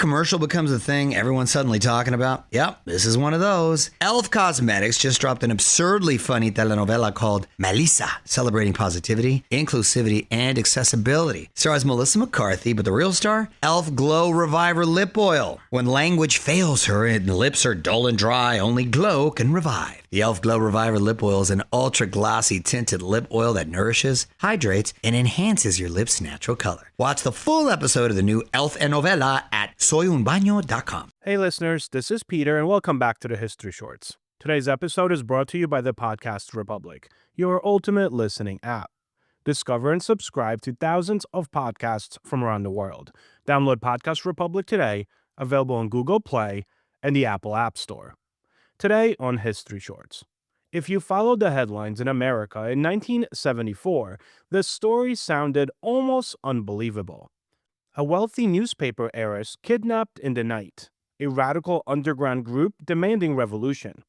commercial becomes a thing everyone's suddenly talking about? Yep, this is one of those. Elf Cosmetics just dropped an absurdly funny telenovela called Melissa, celebrating positivity, inclusivity, and accessibility. Stars Melissa McCarthy, but the real star? Elf Glow Reviver Lip Oil. When language fails her and lips are dull and dry, only Glow can revive. The Elf Glow Reviver Lip Oil is an ultra-glossy tinted lip oil that nourishes, hydrates, and enhances your lips' natural color. Watch the full episode of the new Elf Novela at soyunbaño.com. Hey listeners, this is Peter and welcome back to the History Shorts. Today's episode is brought to you by the Podcast Republic, your ultimate listening app. Discover and subscribe to thousands of podcasts from around the world. Download Podcast Republic today, available on Google Play and the Apple App Store. Today on History Shorts. If you followed the headlines in America in 1974, the story sounded almost unbelievable. A wealthy newspaper heiress kidnapped in the night, a radical underground group demanding revolution.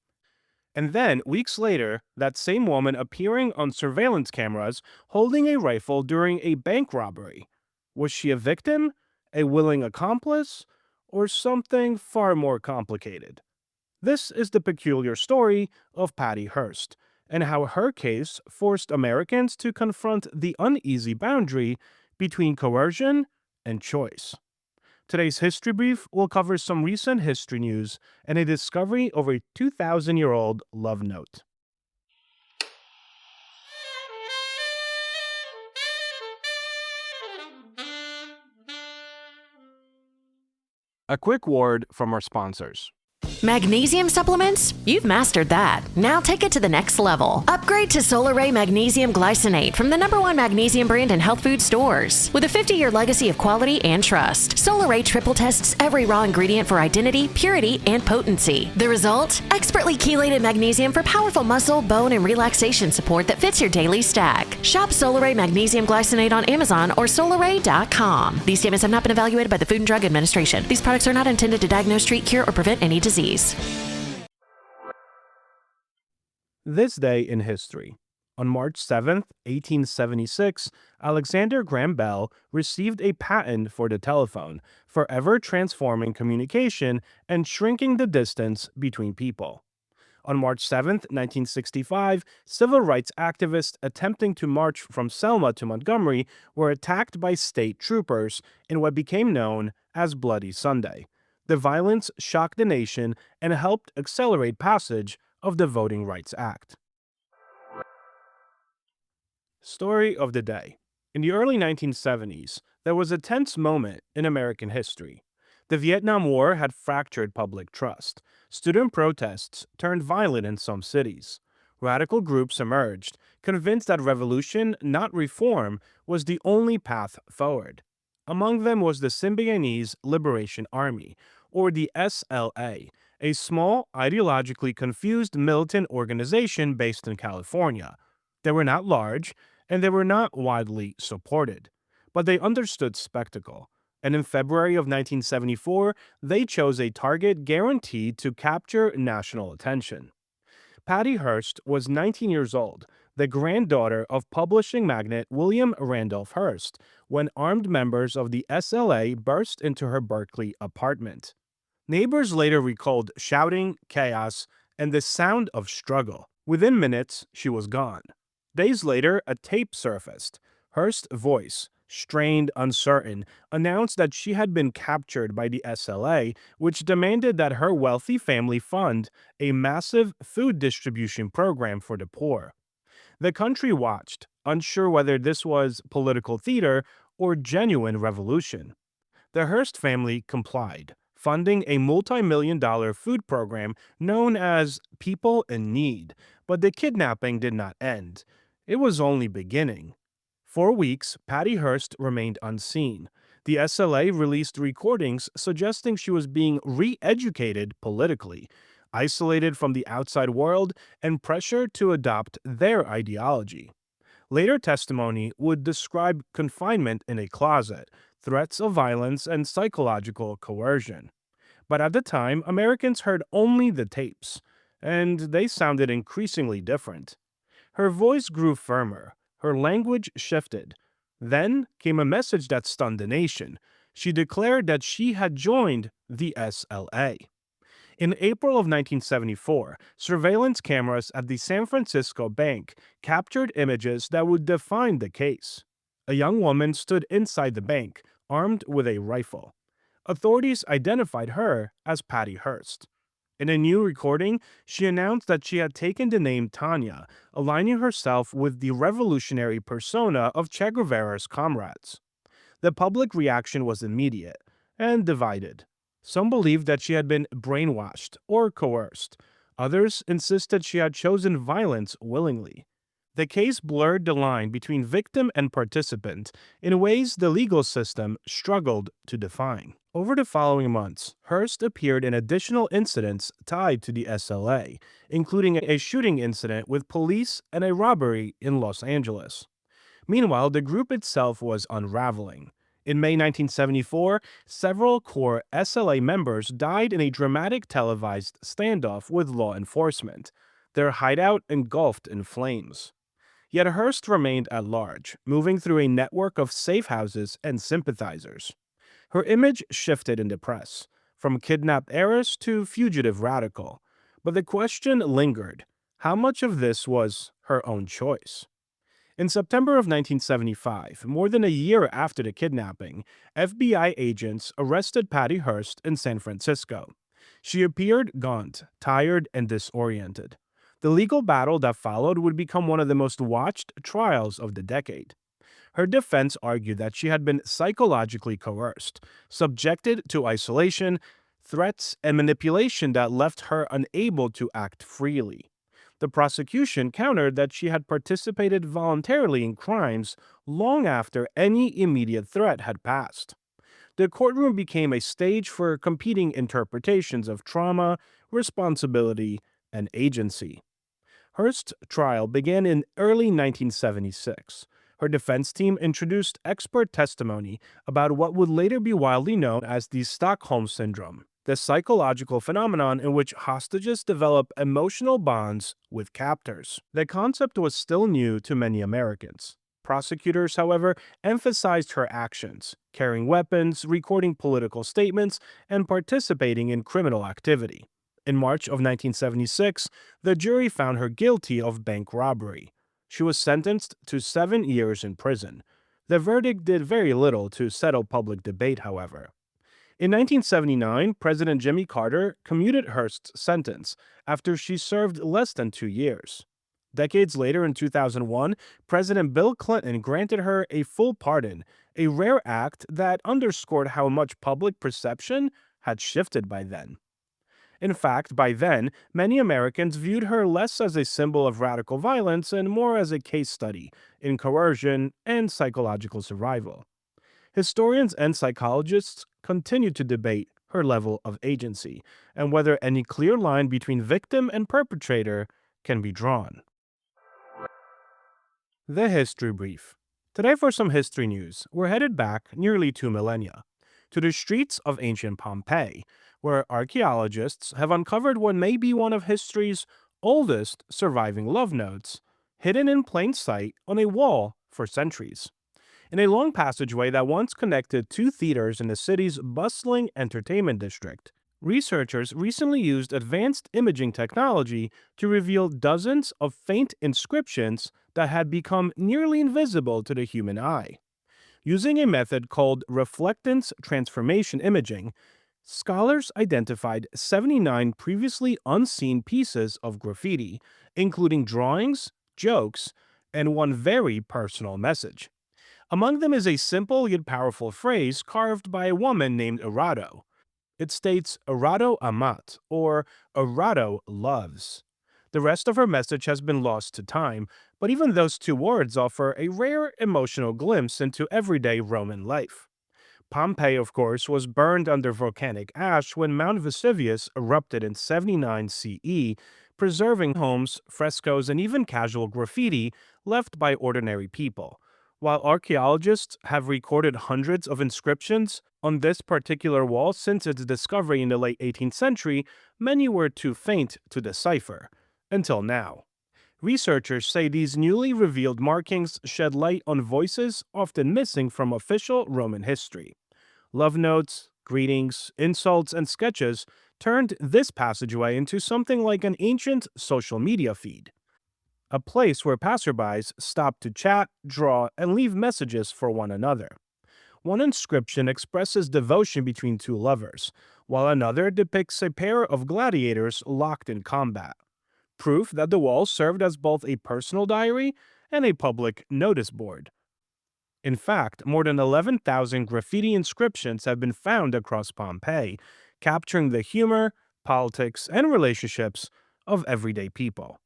And then, weeks later, that same woman appearing on surveillance cameras holding a rifle during a bank robbery. Was she a victim, a willing accomplice, or something far more complicated? This is the peculiar story of Patty Hearst, and how her case forced Americans to confront the uneasy boundary between coercion and choice. Today's History Brief will cover some recent history news and a discovery of a 2,000-year-old love note. A quick word from our sponsors. Magnesium supplements? You've mastered that. Now take it to the next level. Upgrade to Solar Ray Magnesium Glycinate from the #1 magnesium brand in health food stores. With a 50-year legacy of quality and trust, Solar Ray triple tests every raw ingredient for identity, purity, and potency. The result? Expertly chelated magnesium for powerful muscle, bone, and relaxation support that fits your daily stack. Shop Solar Ray Magnesium Glycinate on Amazon or solarray.com. These statements have not been evaluated by the Food and Drug Administration. These products are not intended to diagnose, treat, cure, or prevent any disease. This day in history. On March 7, 1876, Alexander Graham Bell received a patent for the telephone, forever transforming communication and shrinking the distance between people. On March 7, 1965, civil rights activists attempting to march from Selma to Montgomery were attacked by state troopers in what became known as Bloody Sunday. The violence shocked the nation and helped accelerate passage of the Voting Rights Act. Story of the day. In the early 1970s, there was a tense moment in American history. The Vietnam War had fractured public trust. Student protests turned violent in some cities. Radical groups emerged, convinced that revolution, not reform, was the only path forward. Among them was the Symbionese Liberation Army, or the SLA, a small, ideologically confused militant organization based in California. They were not large, and they were not widely supported. But they understood spectacle, and in February of 1974, they chose a target guaranteed to capture national attention. Patty Hearst was 19 years old, the granddaughter of publishing magnate William Randolph Hearst, when armed members of the SLA burst into her Berkeley apartment. Neighbors later recalled shouting, chaos, and the sound of struggle. Within minutes, she was gone. Days later, a tape surfaced. Hearst's voice, strained, uncertain, announced that she had been captured by the SLA, which demanded that her wealthy family fund a massive food distribution program for the poor. The country watched, unsure whether this was political theater or genuine revolution. The Hearst family complied, funding a multi-million-dollar food program known as People in Need, but the kidnapping did not end. It was only beginning. For weeks, Patty Hearst remained unseen. The SLA released recordings suggesting she was being re-educated politically, isolated from the outside world, and pressured to adopt their ideology. Later testimony would describe confinement in a closet, threats of violence, and psychological coercion. But at the time, Americans heard only the tapes, and they sounded increasingly different. Her voice grew firmer. Her language shifted. Then came a message that stunned the nation. She declared that she had joined the SLA. In April of 1974, surveillance cameras at the San Francisco bank captured images that would define the case. A young woman stood inside the bank, armed with a rifle. Authorities identified her as Patty Hearst. In a new recording, she announced that she had taken the name Tanya, aligning herself with the revolutionary persona of Che Guevara's comrades. The public reaction was immediate and divided. Some believed that she had been brainwashed or coerced. Others insisted she had chosen violence willingly. The case blurred the line between victim and participant in ways the legal system struggled to define. Over the following months, Hearst appeared in additional incidents tied to the SLA, including a shooting incident with police and a robbery in Los Angeles. Meanwhile, the group itself was unraveling. In May 1974, several core SLA members died in a dramatic televised standoff with law enforcement, their hideout engulfed in flames. Yet Hearst remained at large, moving through a network of safe houses and sympathizers. Her image shifted in the press, from kidnapped heiress to fugitive radical. But the question lingered: how much of this was her own choice? In September of 1975, more than a year after the kidnapping, FBI agents arrested Patty Hearst in San Francisco. She appeared gaunt, tired, and disoriented. The legal battle that followed would become one of the most watched trials of the decade. Her defense argued that she had been psychologically coerced, subjected to isolation, threats, and manipulation that left her unable to act freely. The prosecution countered that she had participated voluntarily in crimes long after any immediate threat had passed. The courtroom became a stage for competing interpretations of trauma, responsibility, and agency. Hearst's trial began in early 1976. Her defense team introduced expert testimony about what would later be widely known as the Stockholm Syndrome, the psychological phenomenon in which hostages develop emotional bonds with captors. The concept was still new to many Americans. Prosecutors, however, emphasized her actions, carrying weapons, recording political statements, and participating in criminal activity. In March of 1976, the jury found her guilty of bank robbery. She was sentenced to 7 years in prison. The verdict did very little to settle public debate, however. In 1979, President Jimmy Carter commuted Hearst's sentence after she served less than 2 years. Decades later, in 2001, President Bill Clinton granted her a full pardon, a rare act that underscored how much public perception had shifted by then. In fact, by then, many Americans viewed her less as a symbol of radical violence and more as a case study in coercion and psychological survival. Historians and psychologists continue to debate her level of agency and whether any clear line between victim and perpetrator can be drawn. The History Brief. Today for some history news, we're headed back nearly 2 millennia to the streets of ancient Pompeii, where archaeologists have uncovered what may be one of history's oldest surviving love notes, hidden in plain sight on a wall for centuries. In a long passageway that once connected 2 theaters in the city's bustling entertainment district, researchers recently used advanced imaging technology to reveal dozens of faint inscriptions that had become nearly invisible to the human eye. Using a method called reflectance transformation imaging, scholars identified 79 previously unseen pieces of graffiti, including drawings, jokes, and one very personal message. Among them is a simple yet powerful phrase carved by a woman named Arado. It states Arado amat, or Arado loves. The rest of her message has been lost to time, but even those 2 words offer a rare emotional glimpse into everyday Roman life. Pompeii, of course, was burned under volcanic ash when Mount Vesuvius erupted in 79 CE, preserving homes, frescoes, and even casual graffiti left by ordinary people. While archaeologists have recorded hundreds of inscriptions on this particular wall since its discovery in the late 18th century, many were too faint to decipher. Until now. Researchers say these newly revealed markings shed light on voices often missing from official Roman history. Love notes, greetings, insults, and sketches turned this passageway into something like an ancient social media feed, a place where passerbys stopped to chat, draw, and leave messages for one another. One inscription expresses devotion between two lovers, while another depicts a pair of gladiators locked in combat, proof that the wall served as both a personal diary and a public notice board. In fact, more than 11,000 graffiti inscriptions have been found across Pompeii, capturing the humor, politics, and relationships of everyday people.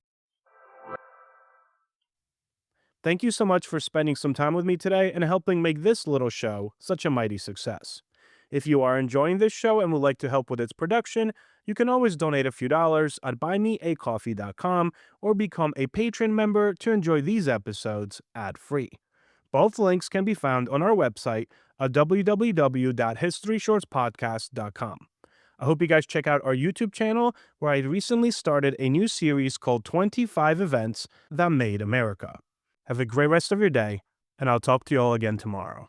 Thank you so much for spending some time with me today and helping make this little show such a mighty success. If you are enjoying this show and would like to help with its production, you can always donate a few dollars at buymeacoffee.com or become a patron member to enjoy these episodes ad-free. Both links can be found on our website at www.historyshortspodcast.com. I hope you guys check out our YouTube channel, where I recently started a new series called 25 Events That Made America. Have a great rest of your day, and I'll talk to you all again tomorrow.